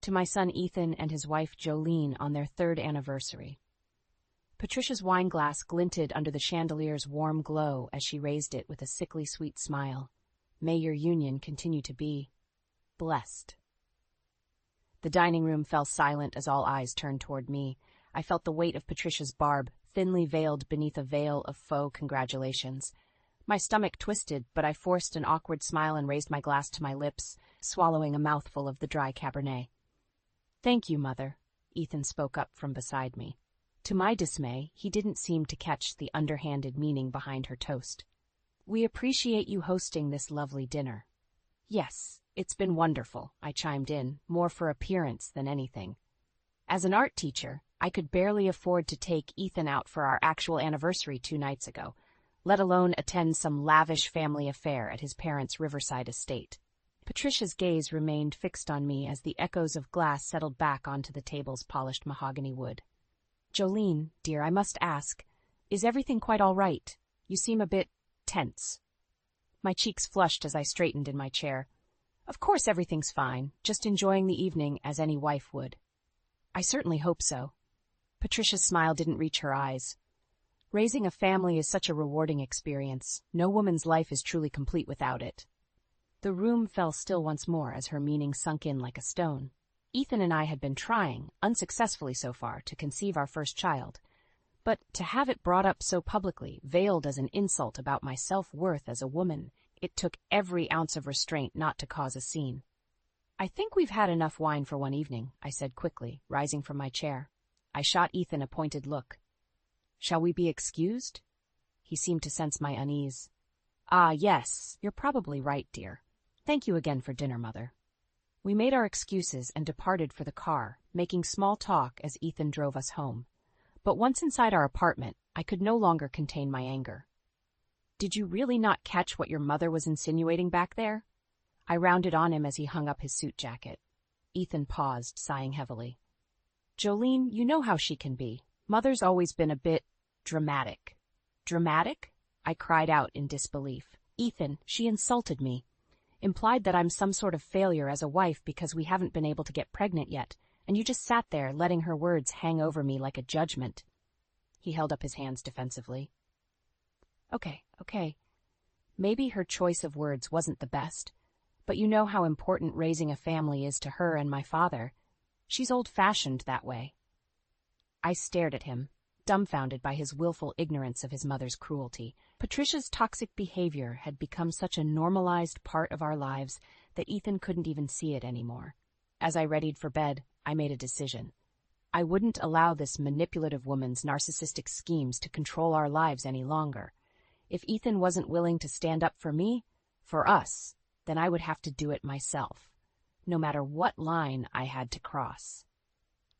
To my son Ethan and his wife Jolene on their 3rd anniversary. Patricia's wine glass glinted under the chandelier's warm glow as she raised it with a sickly sweet smile. May your union continue to be blessed. The dining room fell silent as all eyes turned toward me. I felt the weight of Patricia's barb, thinly veiled beneath a veil of faux congratulations. My stomach twisted, but I forced an awkward smile and raised my glass to my lips, swallowing a mouthful of the dry Cabernet. "Thank you, Mother," Ethan spoke up from beside me. To my dismay, he didn't seem to catch the underhanded meaning behind her toast. "We appreciate you hosting this lovely dinner." "Yes, it's been wonderful," I chimed in, more for appearance than anything. As an art teacher, I could barely afford to take Ethan out for our actual anniversary 2 nights ago, let alone attend some lavish family affair at his parents' riverside estate. Patricia's gaze remained fixed on me as the echoes of glass settled back onto the table's polished mahogany wood. "Jolene, dear, I must ask, is everything quite all right? You seem a bit tense." My cheeks flushed as I straightened in my chair. "Of course everything's fine, just enjoying the evening as any wife would." "I certainly hope so." Patricia's smile didn't reach her eyes. "Raising a family is such a rewarding experience. No woman's life is truly complete without it." The room fell still once more as her meaning sunk in like a stone. Ethan and I had been trying, unsuccessfully so far, to conceive our first child. But to have it brought up so publicly, veiled as an insult about my self-worth as a woman, it took every ounce of restraint not to cause a scene. "I think we've had enough wine for one evening," I said quickly, rising from my chair. I shot Ethan a pointed look. "Shall we be excused?" He seemed to sense my unease. "Ah, yes, you're probably right, dear. Thank you again for dinner, Mother." We made our excuses and departed for the car, making small talk as Ethan drove us home. But once inside our apartment, I could no longer contain my anger. "Did you really not catch what your mother was insinuating back there?" I rounded on him as he hung up his suit jacket. Ethan paused, sighing heavily. "Jolene, you know how she can be. Mother's always been a bit dramatic." "Dramatic?" I cried out in disbelief. "Ethan, she insulted me. Implied that I'm some sort of failure as a wife because we haven't been able to get pregnant yet, and you just sat there letting her words hang over me like a judgment." He held up his hands defensively. Okay. Maybe her choice of words wasn't the best, but you know how important raising a family is to her and my father. She's old-fashioned that way." I stared at him, dumbfounded by his willful ignorance of his mother's cruelty. Patricia's toxic behavior had become such a normalized part of our lives that Ethan couldn't even see it anymore. As I readied for bed, I made a decision. I wouldn't allow this manipulative woman's narcissistic schemes to control our lives any longer. If Ethan wasn't willing to stand up for me, for us, then I would have to do it myself, no matter what line I had to cross.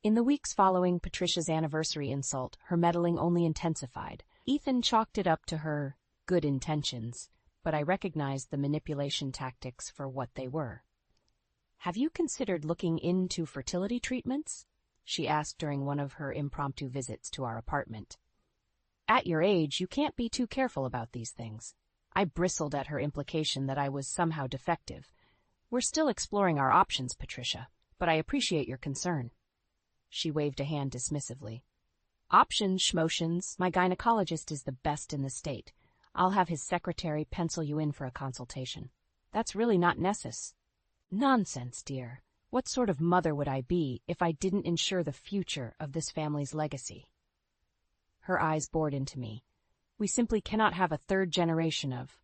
In the weeks following Patricia's anniversary insult, her meddling only intensified. Ethan chalked it up to her good intentions, but I recognized the manipulation tactics for what they were. "Have you considered looking into fertility treatments?" she asked during one of her impromptu visits to our apartment. "At your age, you can't be too careful about these things." I bristled at her implication that I was somehow defective. "We're still exploring our options, Patricia, but I appreciate your concern." She waved a hand dismissively. "Options, schmotions, my gynecologist is the best in the state. I'll have his secretary pencil you in for a consultation." "That's really not Nonsense, dear. What sort of mother would I be if I didn't ensure the future of this family's legacy?" Her eyes bored into me. "We simply cannot have a 3rd generation of—"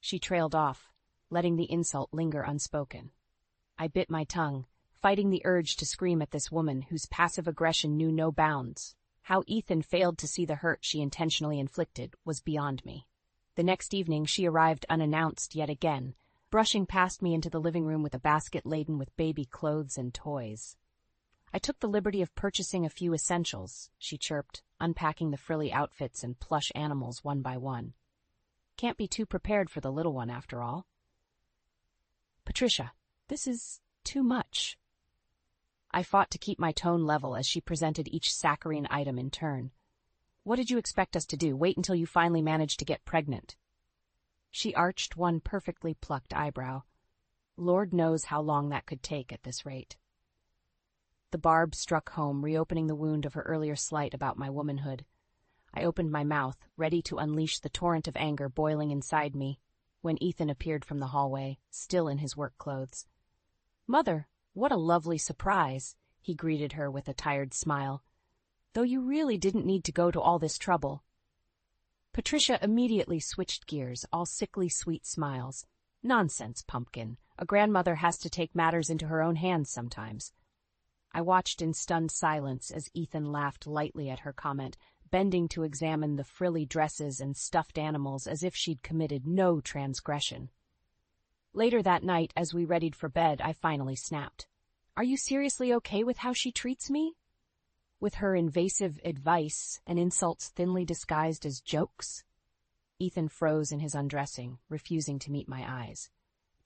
She trailed off, letting the insult linger unspoken. I bit my tongue, fighting the urge to scream at this woman whose passive aggression knew no bounds. How Ethan failed to see the hurt she intentionally inflicted was beyond me. The next evening she arrived unannounced yet again, brushing past me into the living room with a basket laden with baby clothes and toys. "I took the liberty of purchasing a few essentials," she chirped, unpacking the frilly outfits and plush animals one by one. "Can't be too prepared for the little one, after all." "Patricia, this is too much." I fought to keep my tone level as she presented each saccharine item in turn. "What did you expect us to do, wait until you finally managed to get pregnant?" She arched one perfectly plucked eyebrow. Lord knows how long that could take at this rate. The barb struck home, reopening the wound of her earlier slight about my womanhood. I opened my mouth, ready to unleash the torrent of anger boiling inside me, when Ethan appeared from the hallway, still in his work clothes. "Mother, what a lovely surprise," he greeted her with a tired smile. "Though you really didn't need to go to all this trouble." Patricia immediately switched gears, all sickly sweet smiles. "Nonsense, pumpkin. A grandmother has to take matters into her own hands sometimes." I watched in stunned silence as Ethan laughed lightly at her comment, bending to examine the frilly dresses and stuffed animals as if she'd committed no transgression. Later that night, as we readied for bed, I finally snapped. "Are you seriously okay with how she treats me? With her invasive advice and insults thinly disguised as jokes?" Ethan froze in his undressing, refusing to meet my eyes.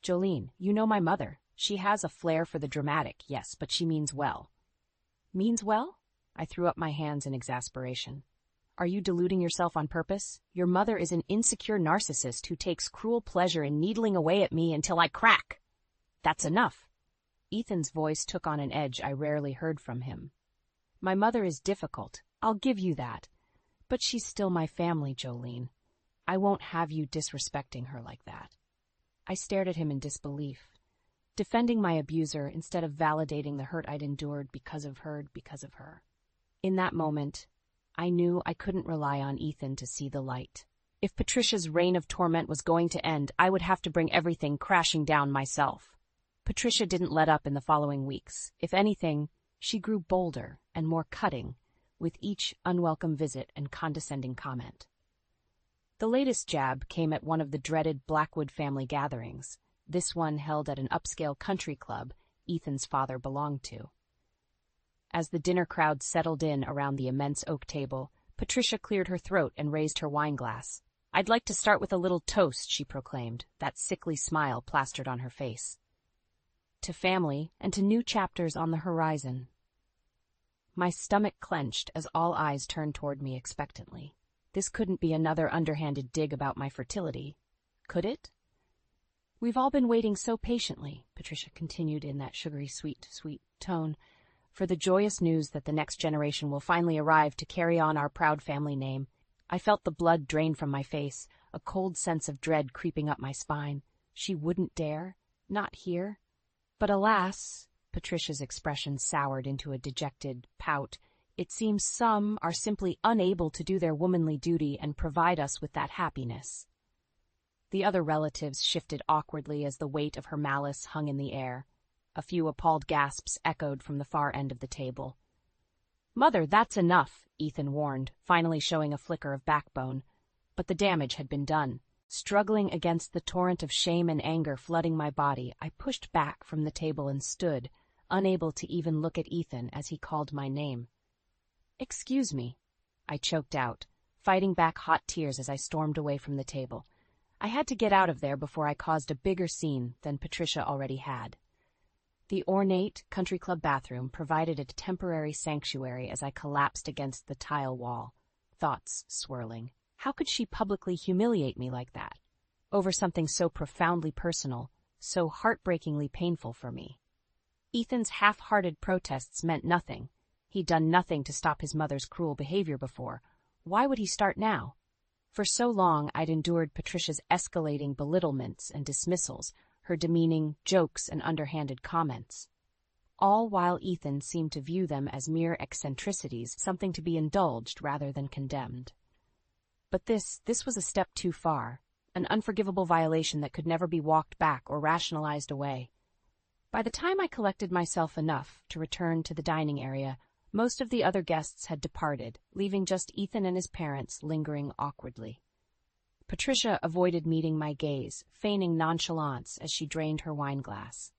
"Jolene, you know my mother. She has a flair for the dramatic, yes, but she means well." "Means well?" I threw up my hands in exasperation. "Are you deluding yourself on purpose? Your mother is an insecure narcissist who takes cruel pleasure in needling away at me until I crack. That's enough." Ethan's voice took on an edge I rarely heard from him. "My mother is difficult, I'll give you that. But she's still my family, Jolene. I won't have you disrespecting her like that." I stared at him in disbelief, defending my abuser instead of validating the hurt I'd endured because of her. In that moment, I knew I couldn't rely on Ethan to see the light. If Patricia's reign of torment was going to end, I would have to bring everything crashing down myself. Patricia didn't let up in the following weeks. If anything, she grew bolder and more cutting with each unwelcome visit and condescending comment. The latest jab came at one of the dreaded Blackwood family gatherings, this one held at an upscale country club Ethan's father belonged to. As the dinner crowd settled in around the immense oak table, Patricia cleared her throat and raised her wine glass. "I'd like to start with a little toast," she proclaimed, that sickly smile plastered on her face. "To family and to new chapters on the horizon." My stomach clenched as all eyes turned toward me expectantly. This couldn't be another underhanded dig about my fertility, could it? "We've all been waiting so patiently," Patricia continued in that sugary sweet tone, "for the joyous news that the next generation will finally arrive to carry on our proud family name." I felt the blood drain from my face, a cold sense of dread creeping up my spine. She wouldn't dare, not here. But alas, Patricia's expression soured into a dejected pout. "It seems some are simply unable to do their womanly duty and provide us with that happiness." The other relatives shifted awkwardly as the weight of her malice hung in the air. A few appalled gasps echoed from the far end of the table. "Mother, that's enough," Ethan warned, finally showing a flicker of backbone. But the damage had been done. Struggling against the torrent of shame and anger flooding my body, I pushed back from the table and stood, unable to even look at Ethan as he called my name. "Excuse me," I choked out, fighting back hot tears as I stormed away from the table. I had to get out of there before I caused a bigger scene than Patricia already had. The ornate country club bathroom provided a temporary sanctuary as I collapsed against the tile wall, thoughts swirling. How could she publicly humiliate me like that, over something so profoundly personal, so heartbreakingly painful for me? Ethan's half-hearted protests meant nothing. He'd done nothing to stop his mother's cruel behavior before. Why would he start now? For so long I'd endured Patricia's escalating belittlements and dismissals, her demeaning jokes and underhanded comments, all while Ethan seemed to view them as mere eccentricities, something to be indulged rather than condemned. But this was a step too far, an unforgivable violation that could never be walked back or rationalized away. By the time I collected myself enough to return to the dining area, most of the other guests had departed, leaving just Ethan and his parents lingering awkwardly. Patricia avoided meeting my gaze, feigning nonchalance as she drained her wine glass.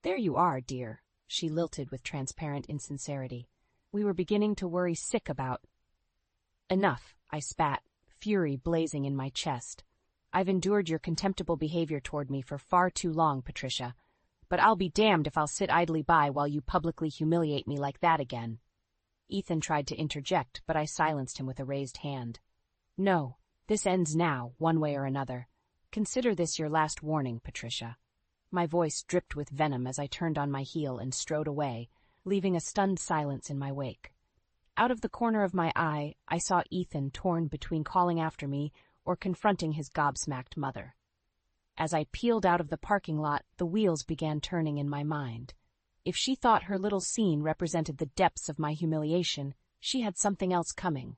"There you are, dear," she lilted with transparent insincerity. "We were beginning to worry sick about—" "Enough," I spat, fury blazing in my chest. "I've endured your contemptible behavior toward me for far too long, Patricia. But I'll be damned if I'll sit idly by while you publicly humiliate me like that again." Ethan tried to interject, but I silenced him with a raised hand. "No, this ends now, one way or another. Consider this your last warning, Patricia." My voice dripped with venom as I turned on my heel and strode away, leaving a stunned silence in my wake. Out of the corner of my eye, I saw Ethan torn between calling after me or confronting his gobsmacked mother. As I peeled out of the parking lot, the wheels began turning in my mind. If she thought her little scene represented the depths of my humiliation, she had something else coming.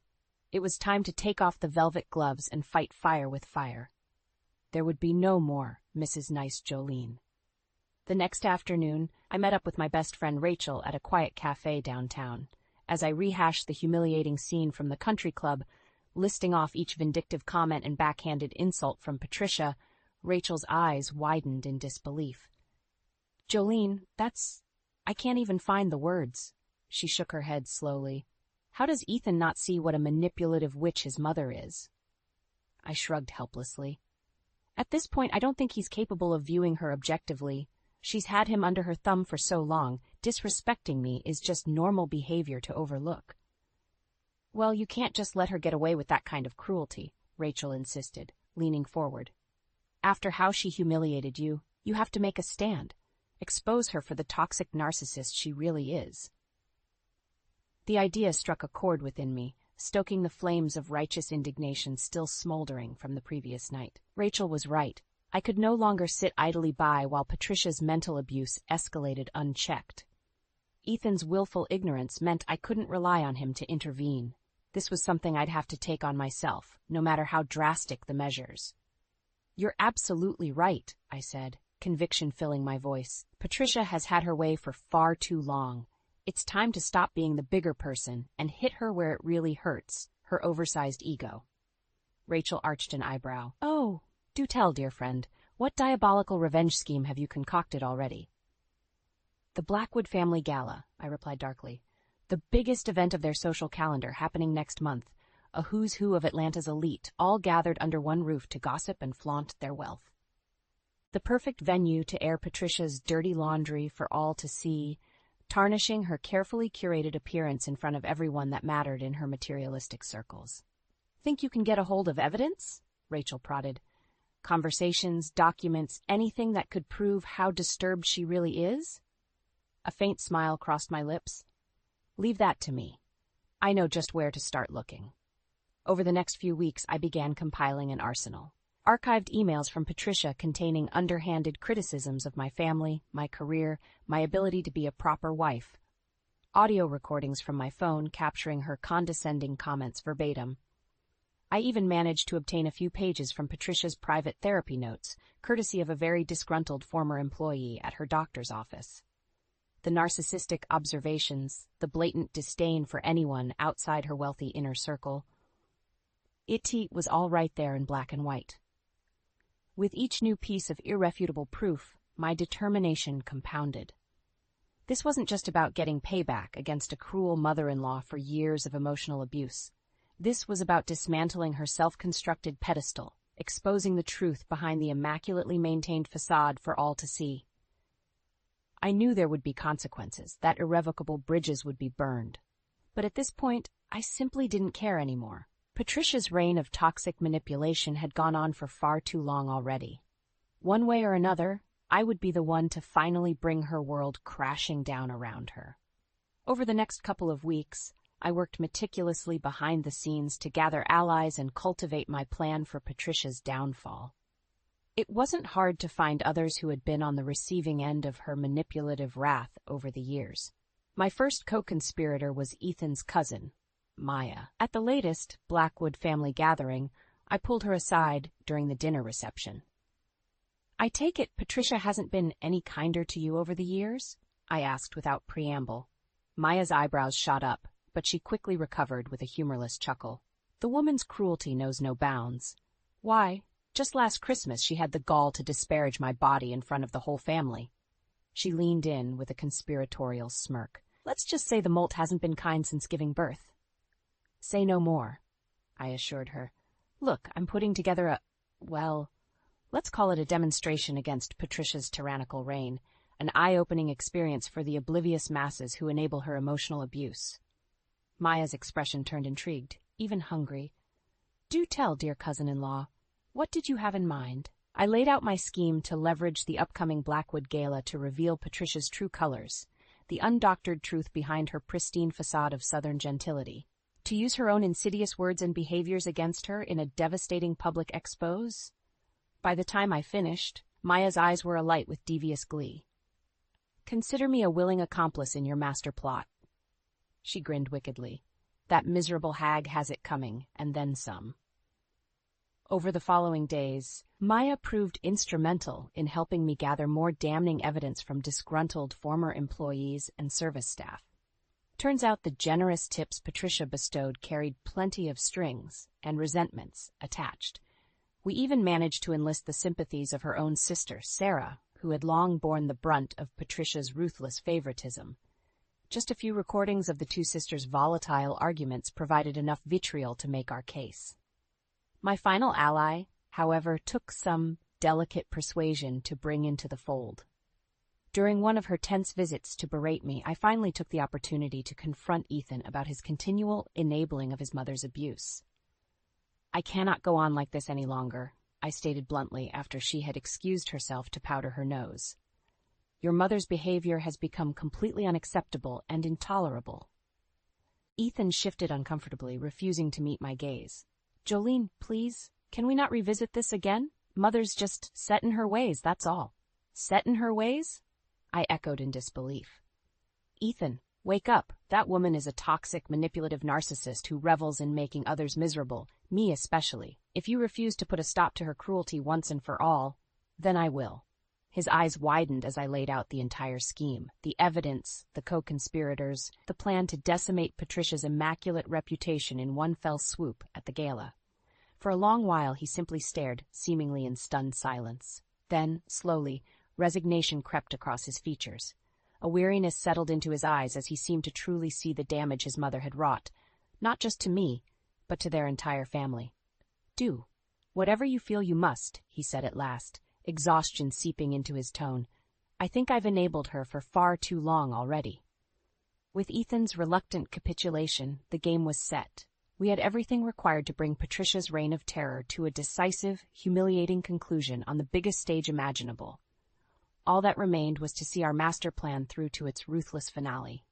It was time to take off the velvet gloves and fight fire with fire. There would be no more Mrs. Nice Jolene. The next afternoon, I met up with my best friend Rachel at a quiet cafe downtown. As I rehashed the humiliating scene from the country club, listing off each vindictive comment and backhanded insult from Patricia, Rachel's eyes widened in disbelief. "Jolene, I can't even find the words." She shook her head slowly. "How does Ethan not see what a manipulative witch his mother is?" I shrugged helplessly. "At this point, I don't think he's capable of viewing her objectively. She's had him under her thumb for so long, disrespecting me is just normal behavior to overlook." "Well, you can't just let her get away with that kind of cruelty," Rachel insisted, leaning forward. "After how she humiliated you, you have to make a stand. Expose her for the toxic narcissist she really is." The idea struck a chord within me, stoking the flames of righteous indignation still smoldering from the previous night. Rachel was right. I could no longer sit idly by while Patricia's mental abuse escalated unchecked. Ethan's willful ignorance meant I couldn't rely on him to intervene. This was something I'd have to take on myself, no matter how drastic the measures. "You're absolutely right," I said, conviction filling my voice. "Patricia has had her way for far too long. It's time to stop being the bigger person and hit her where it really hurts, her oversized ego." Rachel arched an eyebrow. "Oh, do tell, dear friend, what diabolical revenge scheme have you concocted already?" "The Blackwood Family Gala," I replied darkly. "The biggest event of their social calendar happening next month. A who's who of Atlanta's elite, all gathered under one roof to gossip and flaunt their wealth. The perfect venue to air Patricia's dirty laundry for all to see, tarnishing her carefully curated appearance in front of everyone that mattered in her materialistic circles." "Think you can get a hold of evidence?" Rachel prodded. "Conversations, documents, anything that could prove how disturbed she really is?" A faint smile crossed my lips. "Leave that to me. I know just where to start looking." Over the next few weeks, I began compiling an arsenal. Archived emails from Patricia containing underhanded criticisms of my family, my career, my ability to be a proper wife. Audio recordings from my phone capturing her condescending comments verbatim. I even managed to obtain a few pages from Patricia's private therapy notes, courtesy of a very disgruntled former employee at her doctor's office. The narcissistic observations, the blatant disdain for anyone outside her wealthy inner circle. It was all right there in black and white. With each new piece of irrefutable proof, my determination compounded. This wasn't just about getting payback against a cruel mother-in-law for years of emotional abuse. This was about dismantling her self-constructed pedestal, exposing the truth behind the immaculately maintained facade for all to see. I knew there would be consequences, that irrevocable bridges would be burned. But at this point, I simply didn't care anymore. Patricia's reign of toxic manipulation had gone on for far too long already. One way or another, I would be the one to finally bring her world crashing down around her. Over the next couple of weeks, I worked meticulously behind the scenes to gather allies and cultivate my plan for Patricia's downfall. It wasn't hard to find others who had been on the receiving end of her manipulative wrath over the years. My first co-conspirator was Ethan's cousin, Maya. At the latest Blackwood family gathering, I pulled her aside during the dinner reception. "I take it Patricia hasn't been any kinder to you over the years?" I asked without preamble. Maya's eyebrows shot up, but she quickly recovered with a humorless chuckle. "The woman's cruelty knows no bounds. Why, just last Christmas she had the gall to disparage my body in front of the whole family." She leaned in with a conspiratorial smirk. "Let's just say the molt hasn't been kind since giving birth." "Say no more," I assured her. "Look, I'm putting together let's call it a demonstration against Patricia's tyrannical reign, an eye-opening experience for the oblivious masses who enable her emotional abuse." Maya's expression turned intrigued, even hungry. "Do tell, dear cousin-in-law, what did you have in mind?" I laid out my scheme to leverage the upcoming Blackwood Gala to reveal Patricia's true colors, the undoctored truth behind her pristine facade of Southern gentility. To use her own insidious words and behaviors against her in a devastating public expose? By the time I finished, Maya's eyes were alight with devious glee. "Consider me a willing accomplice in your master plot." She grinned wickedly. "That miserable hag has it coming, and then some." Over the following days, Maya proved instrumental in helping me gather more damning evidence from disgruntled former employees and service staff. Turns out the generous tips Patricia bestowed carried plenty of strings and resentments attached. We even managed to enlist the sympathies of her own sister, Sarah, who had long borne the brunt of Patricia's ruthless favoritism. Just a few recordings of the two sisters' volatile arguments provided enough vitriol to make our case. My final ally, however, took some delicate persuasion to bring into the fold. During one of her tense visits to berate me, I finally took the opportunity to confront Ethan about his continual enabling of his mother's abuse. "I cannot go on like this any longer," I stated bluntly after she had excused herself to powder her nose. "Your mother's behavior has become completely unacceptable and intolerable." Ethan shifted uncomfortably, refusing to meet my gaze. "Jolene, please, can we not revisit this again? Mother's just set in her ways, that's all." "Set in her ways?" I echoed in disbelief. "Ethan, wake up. That woman is a toxic, manipulative narcissist who revels in making others miserable, me especially. If you refuse to put a stop to her cruelty once and for all, then I will." His eyes widened as I laid out the entire scheme, the evidence, the co-conspirators, the plan to decimate Patricia's immaculate reputation in one fell swoop at the gala. For a long while he simply stared, seemingly in stunned silence. Then, slowly, resignation crept across his features. A weariness settled into his eyes as he seemed to truly see the damage his mother had wrought, not just to me, but to their entire family. "Do whatever you feel you must," he said at last, exhaustion seeping into his tone. "I think I've enabled her for far too long already." With Ethan's reluctant capitulation, the game was set. We had everything required to bring Patricia's reign of terror to a decisive, humiliating conclusion on the biggest stage imaginable. All that remained was to see our master plan through to its ruthless finale.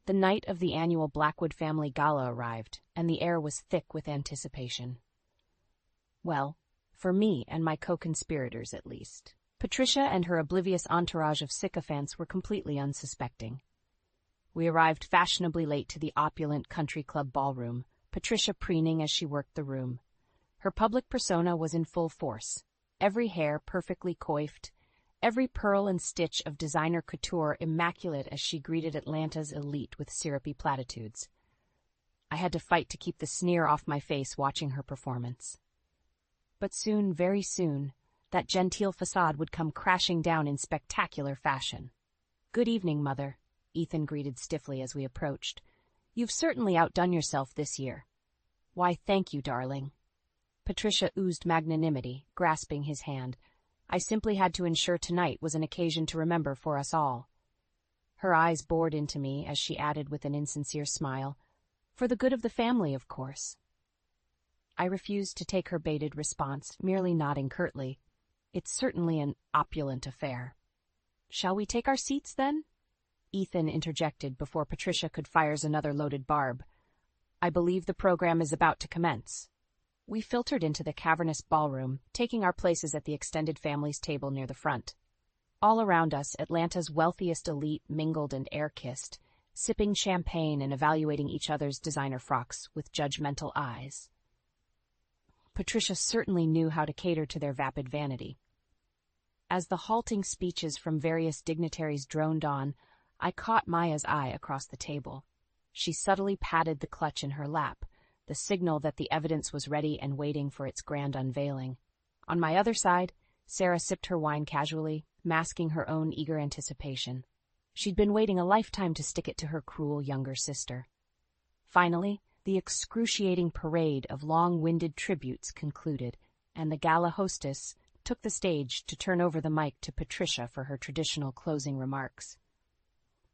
The night of the annual Blackwood family gala arrived, and the air was thick with anticipation. Well, for me and my co-conspirators at least. Patricia and her oblivious entourage of sycophants were completely unsuspecting. We arrived fashionably late to the opulent country club ballroom, Patricia preening as she worked the room. Her public persona was in full force, every hair perfectly coiffed, every pearl and stitch of designer couture immaculate as she greeted Atlanta's elite with syrupy platitudes. I had to fight to keep the sneer off my face watching her performance. But soon, very soon, that genteel facade would come crashing down in spectacular fashion. "Good evening, Mother," Ethan greeted stiffly as we approached. "You've certainly outdone yourself this year." "Why, thank you, darling." Patricia oozed magnanimity, grasping his hand. I simply had to ensure tonight was an occasion to remember for us all. Her eyes bored into me as she added with an insincere smile, "For the good of the family, of course." I refused to take her baited response, merely nodding curtly. "It's certainly an opulent affair." "Shall we take our seats, then?" Ethan interjected before Patricia could fire another loaded barb. "I believe the program is about to commence." We filtered into the cavernous ballroom, taking our places at the extended family's table near the front. All around us, Atlanta's wealthiest elite mingled and air-kissed, sipping champagne and evaluating each other's designer frocks with judgmental eyes. Patricia certainly knew how to cater to their vapid vanity. As the halting speeches from various dignitaries droned on, I caught Maya's eye across the table. She subtly patted the clutch in her lap, the signal that the evidence was ready and waiting for its grand unveiling. On my other side, Sarah sipped her wine casually, masking her own eager anticipation. She'd been waiting a lifetime to stick it to her cruel younger sister. Finally, the excruciating parade of long-winded tributes concluded, and the gala hostess took the stage to turn over the mic to Patricia for her traditional closing remarks.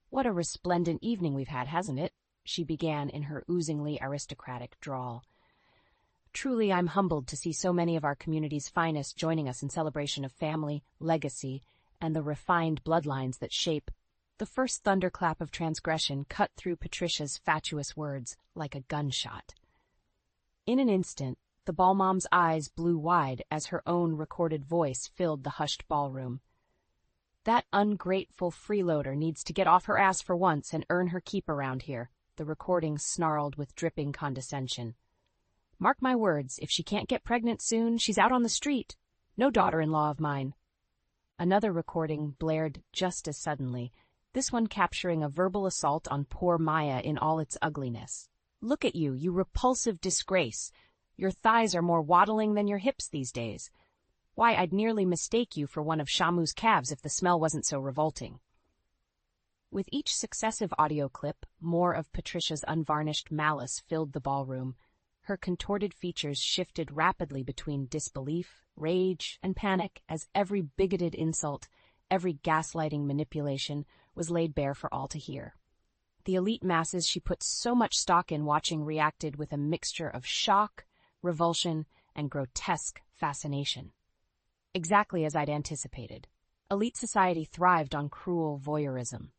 "What a resplendent evening we've had, hasn't it?" she began in her oozingly aristocratic drawl. "Truly, I'm humbled to see so many of our community's finest joining us in celebration of family, legacy, and the refined bloodlines that shape..." The first thunderclap of transgression cut through Patricia's fatuous words like a gunshot. In an instant, the ballmom's eyes blew wide as her own recorded voice filled the hushed ballroom. "That ungrateful freeloader needs to get off her ass for once and earn her keep around here," the recording snarled with dripping condescension. "Mark my words, if she can't get pregnant soon, she's out on the street. No daughter-in-law of mine." Another recording blared just as suddenly, this one capturing a verbal assault on poor Maya in all its ugliness. "Look at you, you repulsive disgrace. Your thighs are more waddling than your hips these days. Why, I'd nearly mistake you for one of Shamu's calves if the smell wasn't so revolting." With each successive audio clip, more of Patricia's unvarnished malice filled the ballroom. Her contorted features shifted rapidly between disbelief, rage, and panic as every bigoted insult, every gaslighting manipulation was laid bare for all to hear. The elite masses she put so much stock in watching reacted with a mixture of shock, revulsion, and grotesque fascination. Exactly as I'd anticipated. Elite society thrived on cruel voyeurism.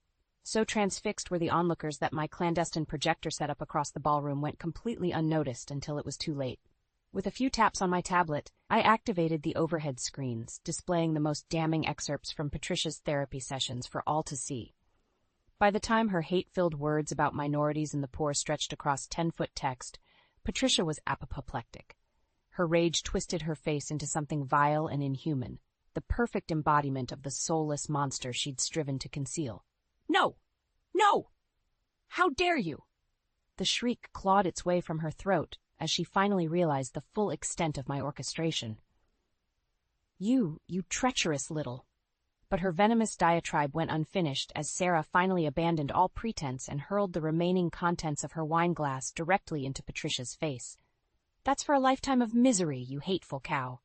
So transfixed were the onlookers that my clandestine projector setup across the ballroom went completely unnoticed until it was too late. With a few taps on my tablet, I activated the overhead screens, displaying the most damning excerpts from Patricia's therapy sessions for all to see. By the time her hate-filled words about minorities and the poor stretched across 10-foot text, Patricia was apoplectic. Her rage twisted her face into something vile and inhuman, the perfect embodiment of the soulless monster she'd striven to conceal. "No! No! How dare you!" The shriek clawed its way from her throat as she finally realized the full extent of my orchestration. You treacherous little..." But her venomous diatribe went unfinished as Sarah finally abandoned all pretense and hurled the remaining contents of her wineglass directly into Patricia's face. "That's for a lifetime of misery, you hateful cow."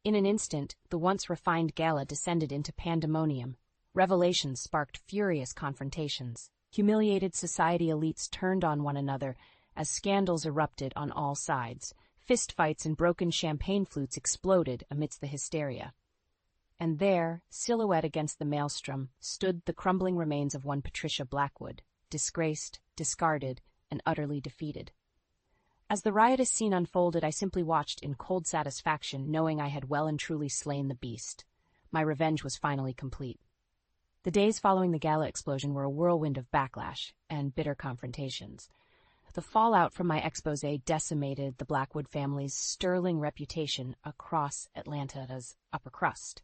In an instant, the once refined gala descended into pandemonium. Revelations sparked furious confrontations. Humiliated society elites turned on one another as scandals erupted on all sides. Fistfights and broken champagne flutes exploded amidst the hysteria. And there, silhouette against the maelstrom, stood the crumbling remains of one Patricia Blackwood, disgraced, discarded, and utterly defeated. As the riotous scene unfolded, I simply watched in cold satisfaction, knowing I had well and truly slain the beast. My revenge was finally complete. The days following the gala explosion were a whirlwind of backlash and bitter confrontations. The fallout from my exposé decimated the Blackwood family's sterling reputation across Atlanta's upper crust.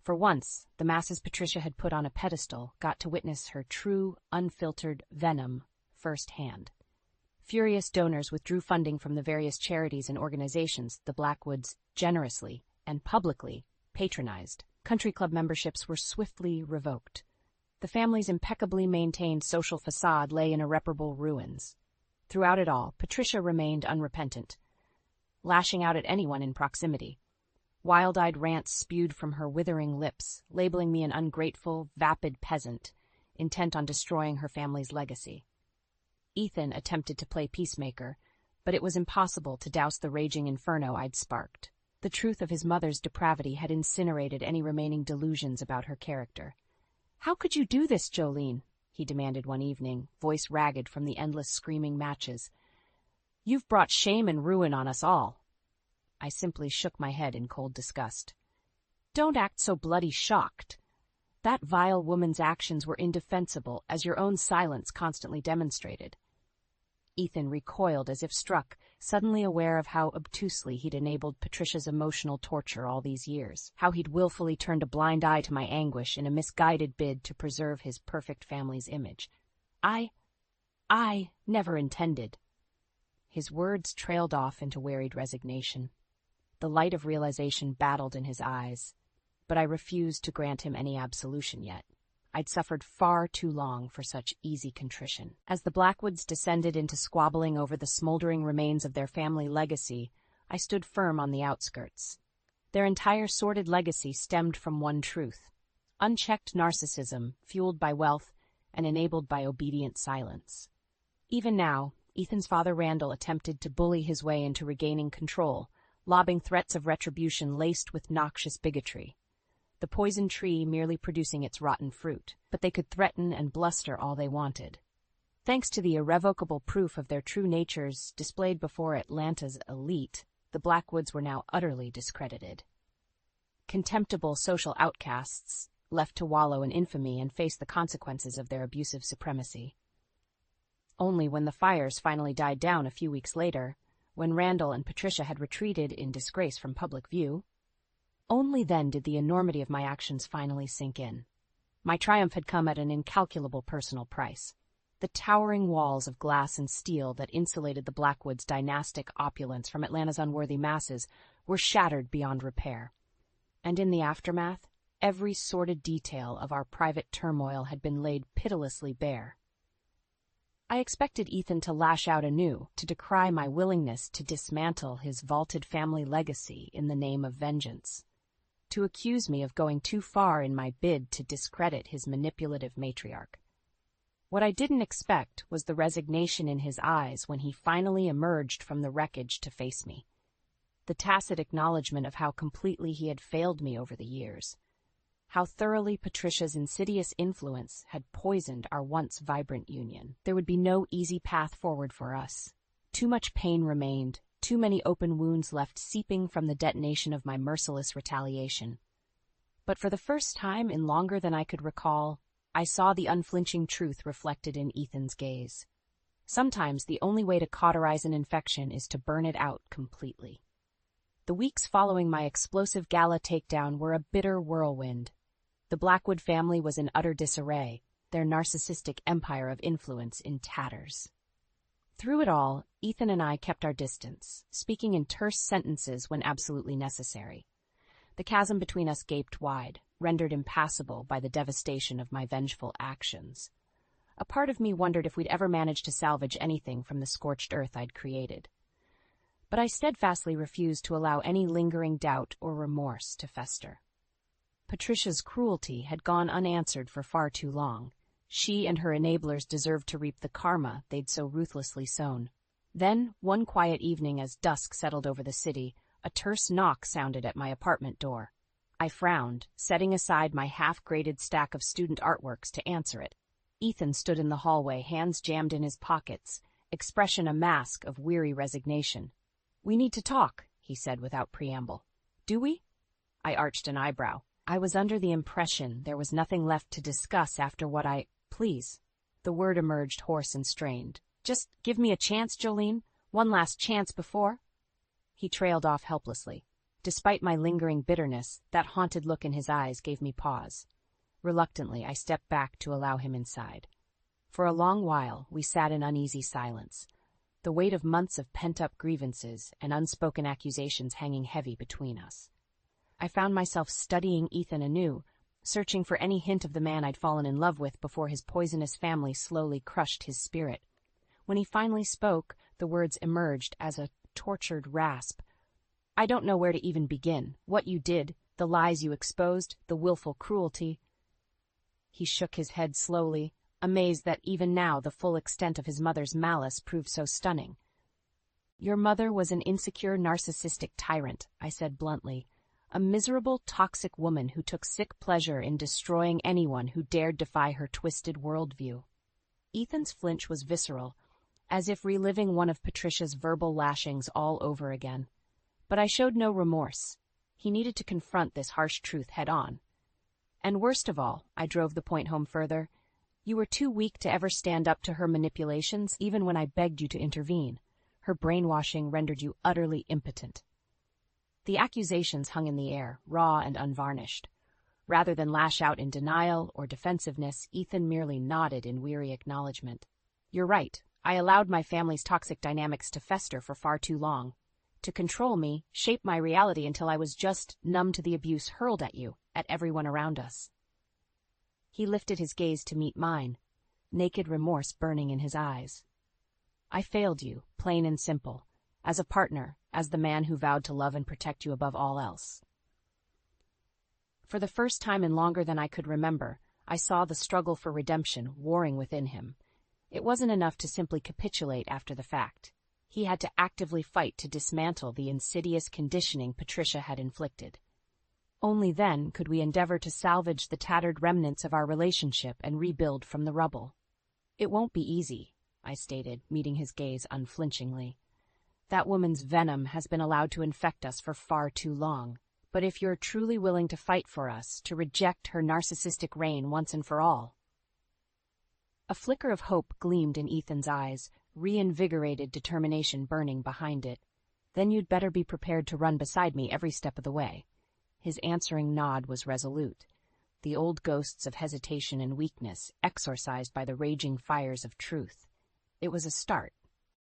For once, the masses Patricia had put on a pedestal got to witness her true, unfiltered venom firsthand. Furious donors withdrew funding from the various charities and organizations the Blackwoods generously and publicly patronized. Country club memberships were swiftly revoked. The family's impeccably maintained social facade lay in irreparable ruins. Throughout it all, Patricia remained unrepentant, lashing out at anyone in proximity. Wild-eyed rants spewed from her withering lips, labeling me an ungrateful, vapid peasant, intent on destroying her family's legacy. Ethan attempted to play peacemaker, but it was impossible to douse the raging inferno I'd sparked. The truth of his mother's depravity had incinerated any remaining delusions about her character. "How could you do this, Jolene?" he demanded one evening, voice ragged from the endless screaming matches. "You've brought shame and ruin on us all." I simply shook my head in cold disgust. "Don't act so bloody shocked. That vile woman's actions were indefensible, as your own silence constantly demonstrated." Ethan recoiled as if struck, suddenly aware of how obtusely he'd enabled Patricia's emotional torture all these years, how he'd willfully turned a blind eye to my anguish in a misguided bid to preserve his perfect family's image. I never intended." His words trailed off into wearied resignation. The light of realization battled in his eyes, but I refused to grant him any absolution yet. I'd suffered far too long for such easy contrition. As the Blackwoods descended into squabbling over the smoldering remains of their family legacy, I stood firm on the outskirts. Their entire sordid legacy stemmed from one truth: unchecked narcissism, fueled by wealth and enabled by obedient silence. Even now, Ethan's father Randall attempted to bully his way into regaining control, lobbing threats of retribution laced with noxious bigotry. the poison tree merely producing its rotten fruit, but they could threaten and bluster all they wanted. Thanks to the irrevocable proof of their true natures displayed before Atlanta's elite, the Blackwoods were now utterly discredited. Contemptible social outcasts, left to wallow in infamy and face the consequences of their abusive supremacy. Only when the fires finally died down a few weeks later, when Randall and Patricia had retreated in disgrace from public view, only then did the enormity of my actions finally sink in. My triumph had come at an incalculable personal price. The towering walls of glass and steel that insulated the Blackwoods' dynastic opulence from Atlanta's unworthy masses were shattered beyond repair. And in the aftermath, every sordid detail of our private turmoil had been laid pitilessly bare. I expected Ethan to lash out anew, to decry my willingness to dismantle his vaulted family legacy in the name of vengeance, to accuse me of going too far in my bid to discredit his manipulative matriarch. What I didn't expect was the resignation in his eyes when he finally emerged from the wreckage to face me. The tacit acknowledgement of how completely he had failed me over the years. How thoroughly Patricia's insidious influence had poisoned our once vibrant union. There would be no easy path forward for us. Too much pain remained, too many open wounds left seeping from the detonation of my merciless retaliation. But for the first time in longer than I could recall, I saw the unflinching truth reflected in Ethan's gaze. Sometimes the only way to cauterize an infection is to burn it out completely. The weeks following my explosive gala takedown were a bitter whirlwind. The Blackwood family was in utter disarray, their narcissistic empire of influence in tatters. Through it all, Ethan and I kept our distance, speaking in terse sentences when absolutely necessary. The chasm between us gaped wide, rendered impassable by the devastation of my vengeful actions. A part of me wondered if we'd ever manage to salvage anything from the scorched earth I'd created. But I steadfastly refused to allow any lingering doubt or remorse to fester. Patricia's cruelty had gone unanswered for far too long. She and her enablers deserved to reap the karma they'd so ruthlessly sown. Then, one quiet evening as dusk settled over the city, a terse knock sounded at my apartment door. I frowned, setting aside my half-graded stack of student artworks to answer it. Ethan stood in the hallway, hands jammed in his pockets, expression a mask of weary resignation. "We need to talk," he said without preamble. "Do we?" I arched an eyebrow. I was under the impression there was nothing left to discuss after what Please. The word emerged hoarse and strained. "Just give me a chance, Jolene. One last chance before—" He trailed off helplessly. Despite my lingering bitterness, that haunted look in his eyes gave me pause. Reluctantly, I stepped back to allow him inside. For a long while, we sat in uneasy silence, the weight of months of pent-up grievances and unspoken accusations hanging heavy between us. I found myself studying Ethan anew, searching for any hint of the man I'd fallen in love with before his poisonous family slowly crushed his spirit. When he finally spoke, the words emerged as a tortured rasp. "I don't know where to even begin. What you did, the lies you exposed, the willful cruelty." He shook his head slowly, amazed that even now the full extent of his mother's malice proved so stunning. "Your mother was an insecure, narcissistic tyrant," I said bluntly. "A miserable, toxic woman who took sick pleasure in destroying anyone who dared defy her twisted worldview." Ethan's flinch was visceral, as if reliving one of Patricia's verbal lashings all over again. But I showed no remorse. He needed to confront this harsh truth head-on. "And worst of all," I drove the point home further, "you were too weak to ever stand up to her manipulations, even when I begged you to intervene. Her brainwashing rendered you utterly impotent." The accusations hung in the air, raw and unvarnished. Rather than lash out in denial or defensiveness, Ethan merely nodded in weary acknowledgement. "You're right. I allowed my family's toxic dynamics to fester for far too long. To control me, shape my reality until I was just numb to the abuse hurled at you, at everyone around us." He lifted his gaze to meet mine, naked remorse burning in his eyes. "I failed you, plain and simple, as a partner, as the man who vowed to love and protect you above all else." For the first time in longer than I could remember, I saw the struggle for redemption warring within him. It wasn't enough to simply capitulate after the fact. He had to actively fight to dismantle the insidious conditioning Patricia had inflicted. Only then could we endeavor to salvage the tattered remnants of our relationship and rebuild from the rubble. It won't be easy, I stated, meeting his gaze unflinchingly. That woman's venom has been allowed to infect us for far too long. But if you're truly willing to fight for us, to reject her narcissistic reign once and for all. A flicker of hope gleamed in Ethan's eyes, reinvigorated determination burning behind it. Then you'd better be prepared to run beside me every step of the way. His answering nod was resolute, the old ghosts of hesitation and weakness exorcised by the raging fires of truth. It was a start,